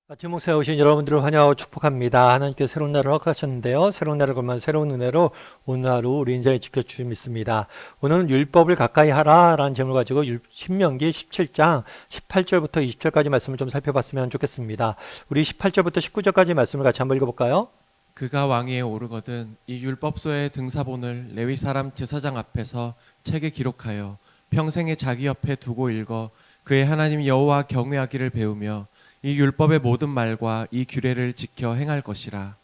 아침 목사에 오신 여러분들을 환영하고 축복합니다. 하나님께서 새로운 날을 허락하셨는데요. 새로운 날을 걸면 새로운 은혜로 오늘 하루 우리 인생을 지켜주실 믿습니다. 오늘은 율법을 가까이 하라라는 제목을 가지고 신명기 17장 18절부터 20절까지 말씀을 좀 살펴봤으면 좋겠습니다. 우리 18절부터 19절까지 말씀을 같이 한번 읽어볼까요? 그가 왕위에 오르거든 이 율법서의 등사본을 레위 사람 제사장 앞에서 책에 기록하여 평생에 자기 옆에 두고 읽어 그의 하나님 여호와 경외하기를 배우며 이 율법의 모든 말과 이 규례를 지켜 행할 것이라.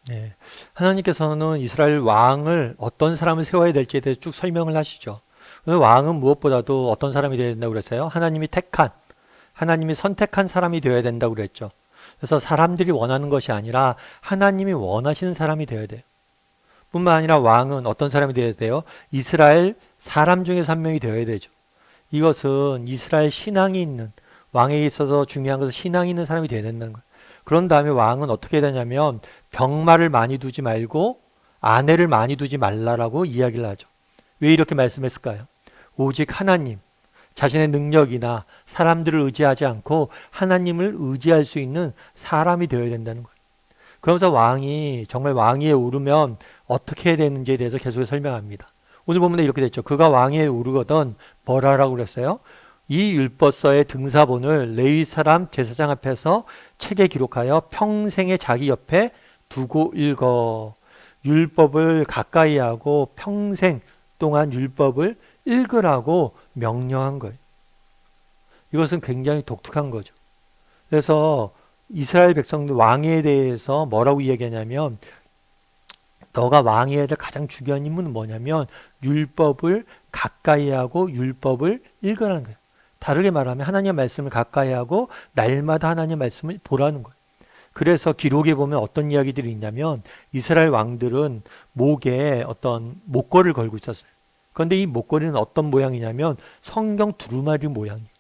네. 하나님께서는 이스라엘 왕을 어떤 사람을 세워야 될지에 대해 쭉 설명을 하시죠. 왕은 무엇보다도 어떤 사람이 되어야 된다고 그랬어요? 하나님이 선택한 사람이 되어야 된다고 그랬죠. 그래서 사람들이 원하는 것이 아니라 하나님이 원하시는 사람이 되어야 돼요. 뿐만 아니라 왕은 어떤 사람이 되어야 돼요? 이스라엘 사람 중에서 한 명이 되어야 되죠. 이것은 이스라엘 신앙이 있는, 왕에 있어서 중요한 것은 신앙이 있는 사람이 되어야 된다는 거예요. 그런 다음에 왕은 어떻게 해야 되냐면 병마를 많이 두지 말고 아내를 많이 두지 말라라고 이야기를 하죠. 왜 이렇게 말씀했을까요? 오직 하나님, 자신의 능력이나 사람들을 의지하지 않고 하나님을 의지할 수 있는 사람이 되어야 된다는 거예요. 그러면서 왕이 정말 왕위에 오르면 어떻게 해야 되는지에 대해서 계속 설명합니다. 오늘 보면 이렇게 됐죠. 그가 왕위에 오르거든 뭐라라고 그랬어요? 이 율법서의 등사본을 레위 사람 제사장 앞에서 책에 기록하여 평생에 자기 옆에 두고 읽어. 율법을 가까이 하고 평생 동안 율법을 읽으라고 명령한 거예요. 이것은 굉장히 독특한 거죠. 그래서 이스라엘 백성들 왕에 대해서 뭐라고 이야기하냐면 너가 왕이 해야 될 가장 중요한 임무는 뭐냐면 율법을 가까이 하고 율법을 읽으라는 거예요. 다르게 말하면 하나님의 말씀을 가까이 하고 날마다 하나님의 말씀을 보라는 거예요. 그래서 기록에 보면 어떤 이야기들이 있냐면 이스라엘 왕들은 목에 어떤 목걸이를 걸고 있었어요. 그런데 이 목걸이는 어떤 모양이냐면 성경 두루마리 모양이에요.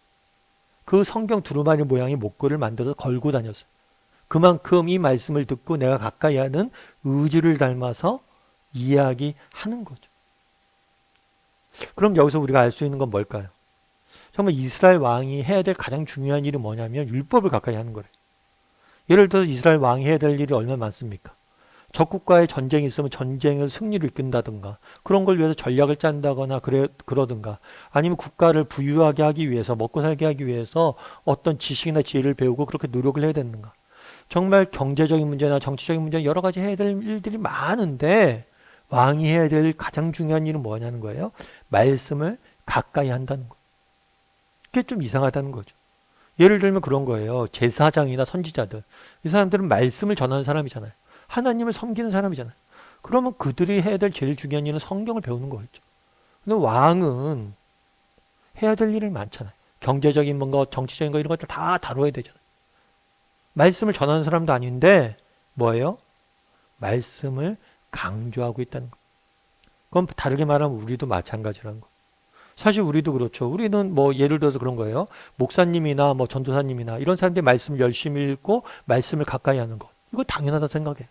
그 성경 두루마리 모양의 목걸이를 만들어서 걸고 다녔어요. 그만큼 이 말씀을 듣고 내가 가까이 하는 의지를 닮아서 이야기하는 거죠. 그럼 여기서 우리가 알 수 있는 건 뭘까요? 정말 이스라엘 왕이 해야 될 가장 중요한 일이 뭐냐면 율법을 가까이 하는 거래요. 예를 들어서 이스라엘 왕이 해야 될 일이 얼마나 많습니까? 적국과의 전쟁이 있으면 전쟁을 승리를 이끈다든가 그런 걸 위해서 전략을 짠다거나 그러든가 아니면 국가를 부유하게 하기 위해서 먹고 살게 하기 위해서 어떤 지식이나 지혜를 배우고 그렇게 노력을 해야 되는가. 정말 경제적인 문제나 정치적인 문제 여러 가지 해야 될 일들이 많은데 왕이 해야 될 가장 중요한 일은 뭐냐는 거예요. 말씀을 가까이 한다는 거예요. 그게 좀 이상하다는 거죠. 예를 들면 그런 거예요. 제사장이나 선지자들. 이 사람들은 말씀을 전하는 사람이잖아요. 하나님을 섬기는 사람이잖아요. 그러면 그들이 해야 될 제일 중요한 일은 성경을 배우는 거겠죠. 근데 왕은 해야 될 일이 많잖아요. 경제적인 뭔가 정치적인 거 이런 것들 다 다뤄야 되잖아요. 말씀을 전하는 사람도 아닌데 뭐예요? 말씀을 강조하고 있다는 거. 그럼 다르게 말하면 우리도 마찬가지라는 거. 사실 우리도 그렇죠. 우리는 뭐 예를 들어서 그런 거예요. 목사님이나 뭐 전도사님이나 이런 사람들이 말씀을 열심히 읽고 말씀을 가까이 하는 것. 이거 당연하다 생각해.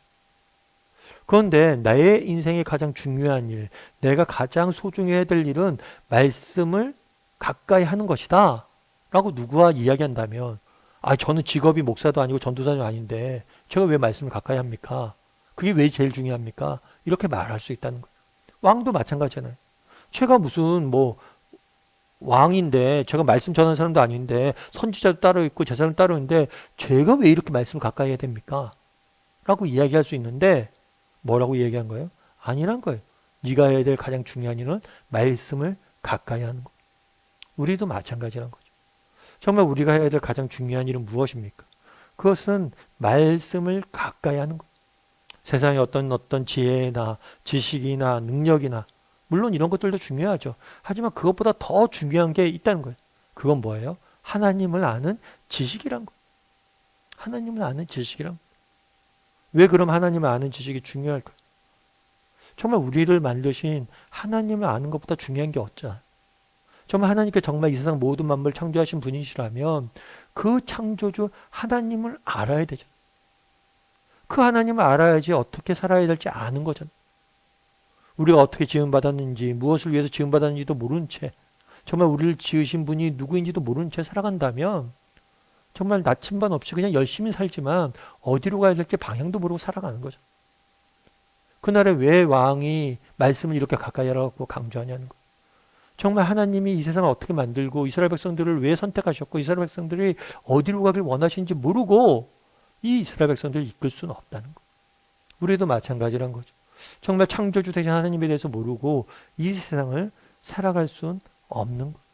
그런데 나의 인생의 가장 중요한 일, 내가 가장 소중히 해야 될 일은 말씀을 가까이 하는 것이다. 라고 누구와 이야기한다면 저는 직업이 목사도 아니고 전도사도 아닌데 제가 왜 말씀을 가까이 합니까? 그게 왜 제일 중요합니까? 이렇게 말할 수 있다는 거예요. 왕도 마찬가지잖아요. 제가 무슨 뭐 왕인데 제가 말씀 전하는 사람도 아닌데 선지자도 따로 있고 제사장도 따로 있는데 제가 왜 이렇게 말씀을 가까이 해야 됩니까? 라고 이야기할 수 있는데 뭐라고 이야기한 거예요? 아니란 거예요. 네가 해야 될 가장 중요한 일은 말씀을 가까이 하는 거. 우리도 마찬가지란 거죠. 정말 우리가 해야 될 가장 중요한 일은 무엇입니까? 그것은 말씀을 가까이 하는 것. 세상에 어떤 지혜나 지식이나 능력이나 물론 이런 것들도 중요하죠. 하지만 그것보다 더 중요한 게 있다는 거예요. 그건 뭐예요? 하나님을 아는 지식이란 거예요. 하나님을 아는 지식이란 거예요. 왜 그럼 하나님을 아는 지식이 중요할까요? 정말 우리를 만드신 하나님을 아는 것보다 중요한 게 없잖아요. 정말 하나님께 정말 이 세상 모든 만물을 창조하신 분이시라면 그 창조주 하나님을 알아야 되잖아요. 그 하나님을 알아야지 어떻게 살아야 될지 아는 거잖아요. 우리가 어떻게 지음받았는지 무엇을 위해서 지음받았는지도 모른 채 정말 우리를 지으신 분이 누구인지도 모른 채 살아간다면 정말 나침반 없이 그냥 열심히 살지만 어디로 가야 될지 방향도 모르고 살아가는 거죠. 그날에 왜 왕이 말씀을 이렇게 가까이 하라고 강조하냐는 거예요. 정말 하나님이 이 세상을 어떻게 만들고 이스라엘 백성들을 왜 선택하셨고 이스라엘 백성들이 어디로 가길 원하시는지 모르고 이 이스라엘 백성들을 이끌 수는 없다는 거예요. 우리도 마찬가지란 거죠. 정말 창조주 되신 하나님에 대해서 모르고 이 세상을 살아갈 수는 없는 거예요.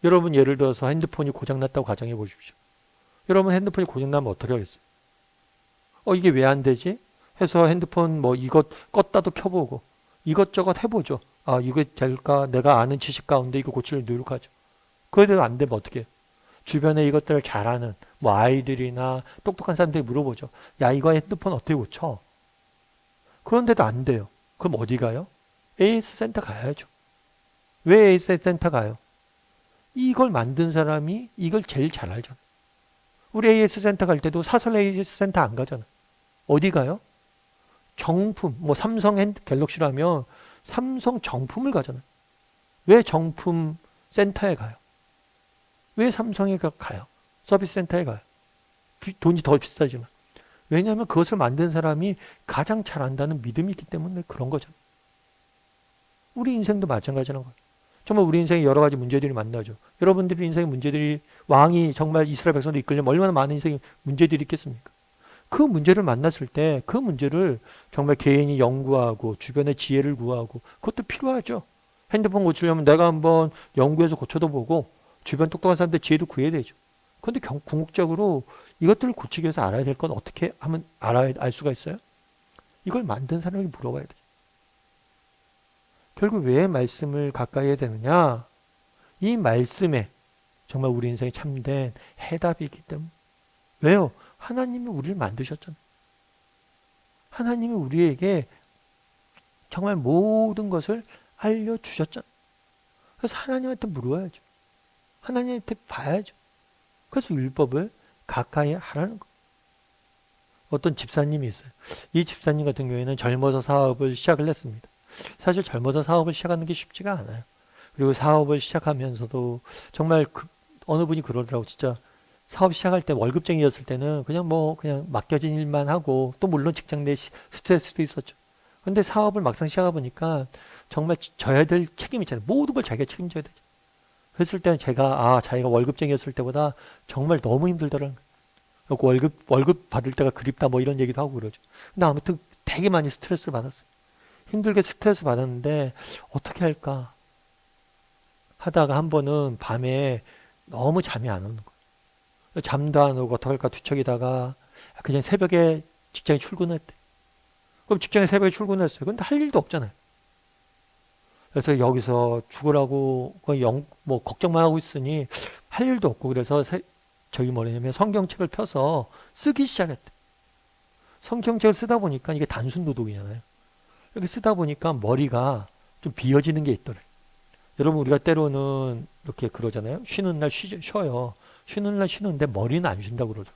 여러분 예를 들어서 핸드폰이 고장났다고 가정해 보십시오. 여러분 핸드폰이 고장나면 어떻게 하겠어요? 이게 왜 안 되지? 해서 핸드폰 뭐 이것 껐다도 켜보고 이것저것 해보죠. 이거 될까? 내가 아는 지식 가운데 이거 고치려고 노력하죠. 그래도 안 되면 어떻게 해요? 주변에 이것들을 잘 아는 뭐 아이들이나 똑똑한 사람들이 물어보죠. 야, 이거 핸드폰 어떻게 고쳐? 그런데도 안 돼요. 그럼 어디 가요? AS 센터 가야죠. 왜 AS 센터 가요? 이걸 만든 사람이 이걸 제일 잘 알잖아요. 우리 AS 센터 갈 때도 사설 AS 센터 안 가잖아요. 어디 가요? 정품, 뭐 삼성 갤럭시라면 삼성 정품을 가잖아요. 왜 정품 센터에 가요? 왜 삼성에 가요? 서비스 센터에 가요? 돈이 더 비싸지만. 왜냐하면 그것을 만든 사람이 가장 잘 안다는 믿음이 있기 때문에 그런 거잖아요. 우리 인생도 마찬가지라는 거예요. 정말 우리 인생에 여러 가지 문제들이 만나죠. 여러분들의 인생의 문제들이 왕이 정말 이스라엘 백성을 이끌려면 얼마나 많은 인생의 문제들이 있겠습니까? 그 문제를 만났을 때 그 문제를 정말 개인이 연구하고 주변의 지혜를 구하고 그것도 필요하죠. 핸드폰 고치려면 내가 한번 연구해서 고쳐도 보고 주변 똑똑한 사람들 지혜도 구해야 되죠. 그런데 궁극적으로 이것들을 고치기 위해서 알아야 될 건 어떻게 하면 알 수가 있어요? 이걸 만든 사람에게 물어봐야 되죠. 결국 왜 말씀을 가까이 해야 되느냐? 이 말씀에 정말 우리 인생에 참된 해답이 있기 때문에. 왜요? 하나님이 우리를 만드셨잖아요. 하나님이 우리에게 정말 모든 것을 알려주셨잖아요. 그래서 하나님한테 물어야죠. 하나님한테 봐야죠. 그래서 율법을 가까이 하라는 거예요. 어떤 집사님이 있어요. 이 집사님 같은 경우에는 젊어서 사업을 시작을 했습니다. 사실 젊어서 사업을 시작하는 게 쉽지가 않아요. 그리고 사업을 시작하면서도 정말 어느 분이 그러더라고. 진짜 사업 시작할 때 월급쟁이였을 때는 그냥 맡겨진 일만 하고 또 물론 직장 내 스트레스도 있었죠. 근데 사업을 막상 시작해 보니까 정말 져야 될 책임이 있잖아요. 모든 걸 자기가 책임져야 되죠. 그랬을 때는 자기가 월급쟁이였을 때보다 정말 너무 힘들더라고요. 월급 받을 때가 그립다 뭐 이런 얘기도 하고 그러죠. 근데 아무튼 되게 많이 스트레스를 받았어요. 힘들게 스트레스 받았는데 어떻게 할까 하다가 한 번은 밤에 너무 잠이 안 오는 거예요. 잠도 안 오고 어떻게 할까 뒤척이다가 그냥 새벽에 직장에 출근했대. 그럼 직장에 새벽에 출근했어요. 근데 할 일도 없잖아요. 그래서 여기서 죽으라고 뭐 걱정만 하고 있으니 할 일도 없고 그래서 저기 뭐냐면 성경책을 펴서 쓰기 시작했대. 성경책을 쓰다 보니까 이게 단순 노동이잖아요. 이렇게 쓰다 보니까 머리가 좀 비어지는 게 있더래. 여러분 우리가 때로는 이렇게 그러잖아요. 쉬는 날 쉬어요. 쉬는 날 쉬는데 머리는 안 쉰다고 그러죠.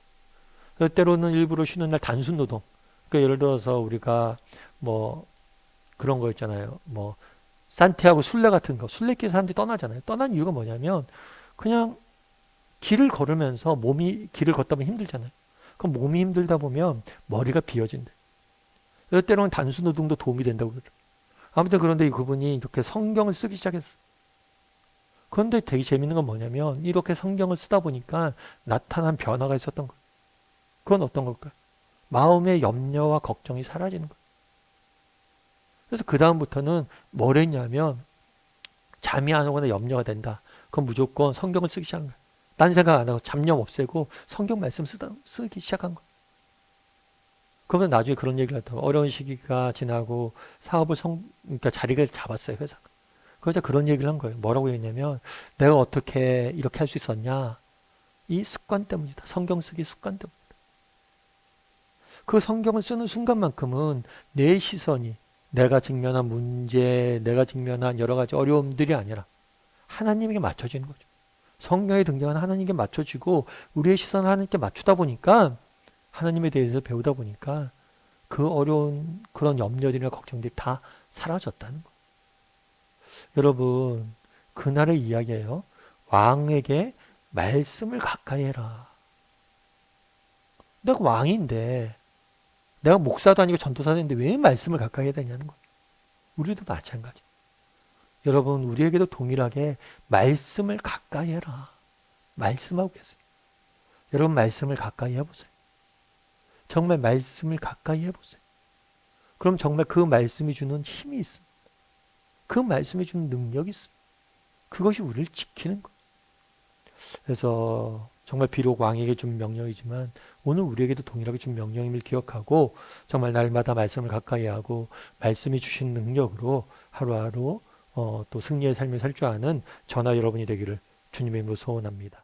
그래서 때로는 일부러 쉬는 날 단순 노동. 그러니까 예를 들어서 우리가 뭐 그런 거 있잖아요. 뭐 산티아고 순례 같은 거. 순례길 사람들이 떠나잖아요. 떠난 이유가 뭐냐면 그냥 길을 걸으면서 길을 걷다 보면 힘들잖아요. 그럼 몸이 힘들다 보면 머리가 비어진대. 그래서 때로는 단순 노동도 도움이 된다고 그러죠. 아무튼 그런데 그분이 이렇게 성경을 쓰기 시작했어. 그런데 되게 재밌는 건 뭐냐면 이렇게 성경을 쓰다 보니까 나타난 변화가 있었던 거예요. 그건 어떤 걸까요? 마음의 염려와 걱정이 사라지는 거예요. 그래서 그 다음부터는 뭘 했냐면 잠이 안 오거나 염려가 된다. 그건 무조건 성경을 쓰기 시작한 거예요. 딴 생각 안 하고 잡념 없애고 성경 말씀 쓰기 시작한 거예요. 그러면 나중에 그런 얘기를 하더라고요. 어려운 시기가 지나고 사업을 그러니까 자리를 잡았어요, 회사가. 그래서 그런 얘기를 한 거예요. 뭐라고 했냐면 내가 어떻게 이렇게 할 수 있었냐? 이 습관 때문이다. 성경 쓰기 습관 때문이다. 그 성경을 쓰는 순간만큼은 내 시선이 내가 직면한 문제, 내가 직면한 여러 가지 어려움들이 아니라 하나님에게 맞춰지는 거죠. 성경에 등장하는 하나님께 맞춰지고 우리의 시선을 하나님께 맞추다 보니까 하나님에 대해서 배우다 보니까 그 어려운 그런 염려들이나 걱정들이 다 사라졌다는 거예요. 여러분, 그날의 이야기예요. 왕에게 말씀을 가까이 해라. 내가 왕인데, 내가 목사도 아니고 전도사도 아닌데 왜 말씀을 가까이 해야 되냐는 거예요. 우리도 마찬가지. 여러분, 우리에게도 동일하게 말씀을 가까이 해라. 말씀하고 계세요. 여러분, 말씀을 가까이 해보세요. 정말 말씀을 가까이 해보세요. 그럼 정말 그 말씀이 주는 힘이 있습니다. 그 말씀이 주는 능력이 있습니다. 그것이 우리를 지키는 거예요. 그래서 정말 비록 왕에게 준 명령이지만 오늘 우리에게도 동일하게 준 명령임을 기억하고 정말 날마다 말씀을 가까이 하고 말씀이 주신 능력으로 하루하루 또 승리의 삶을 살 줄 아는 저나 여러분이 되기를 주님의 이름으로 소원합니다.